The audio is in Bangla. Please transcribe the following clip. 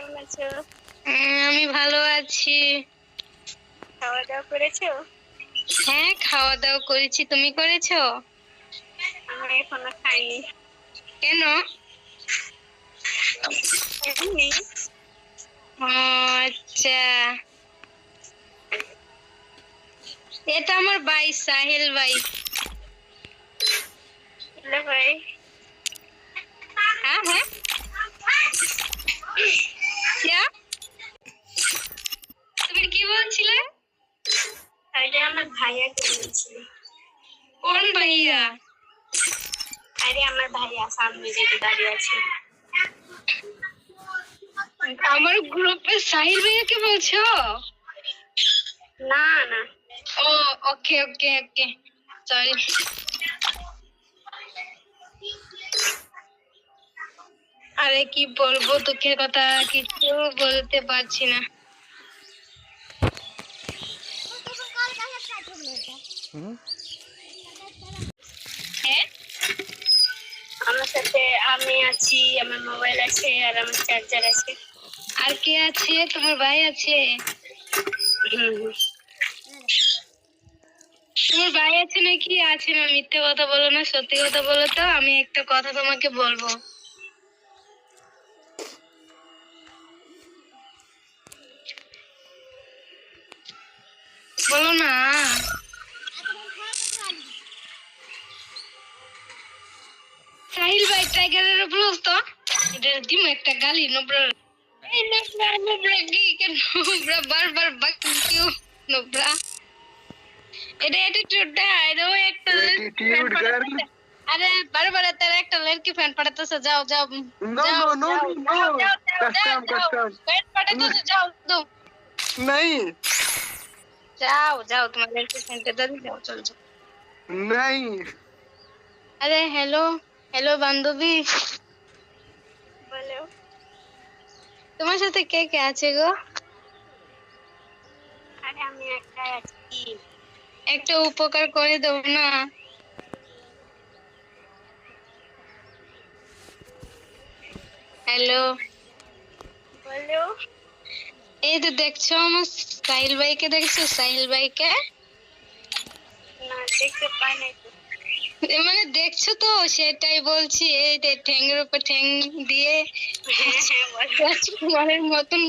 কেমন আছো? আমি ভালো আছি। খাওয়া দাওয়া করেছো? হ্যাঁ, খাওয়া দাওয়া করেছি। তুমি করেছো? আমি এখনো খাইনি। কেন? এমনি। ও আচ্ছা, এটা আমার ভাই সাহিল ভাই। হ্যালো ভাই। হ্যাঁ হ্যাঁ, क्या? তুমি কি বলছিলে? আরে আমার ভাইয়াকে বলছি। কোন ভাইয়া? আরে আমার ভাইয়া সামনে যেতে দাঁড়িয়ে আছে। আমার গ্রুপে সাহিল ভাইয়াকে বলছো? না না। ও ওকে ওকে ওকে, সরি। আরে কি বলবো, দুঃখের কথা কিছু বলতে পারছি না। হ্যাঁ, আমার সাথে আমি আছি, আমার মোবাইল আছে আর আমার চার্জার আছে। আর কে আছে? তোমার ভাই আছে? তোমার ভাই আছে নাকি? আছে না, মিথ্যে কথা বলো না, সত্যি কথা বলো তো। আমি একটা কথা তোমাকে বলবো, বলো না। সাহিল ভাই টাইগারের ব্লুজ তো এটা দিম একটা গালি। নোবরা, এই নোবরা নোবরা কি কেন? নোবরা বারবার বাকিও নোবরা, এটা অ্যাটিটিউডটা। এরও একটা Attitude girl. আরে বারবার তার একটা লড়কি ফ্যান পাঠাতেছে। যাও যাও No, যাও no, no, যাও no, যাও no. যাও যাও Custom, যাও custom. ফ্যান পাঠাতেছে, যাও দো नहीं যাও যাও, তোমার লড়কি ফ্যানকে দাদি যাও, চল যাও। नहीं আরে হ্যালো হ্যালো বান্ধবী, বলো। তোমার সাথে কে কে আছে গো? আরে আমি একাই আছি। একটা উপকার করে দাও না। হ্যালো, বলো। এই তো দেখছো আমার সাহিল ভাইকে, দেখছো সাহিল ভাইকে? না, দেখতে পাই নাই তো। মানে দেখছো তো, সেটাই বলছি। এই যে ঠ্যাংয়ের উপর ঠ্যাং দিয়ে হ্যাঁ হ্যাঁ, বলো। রাজকুমারের মতন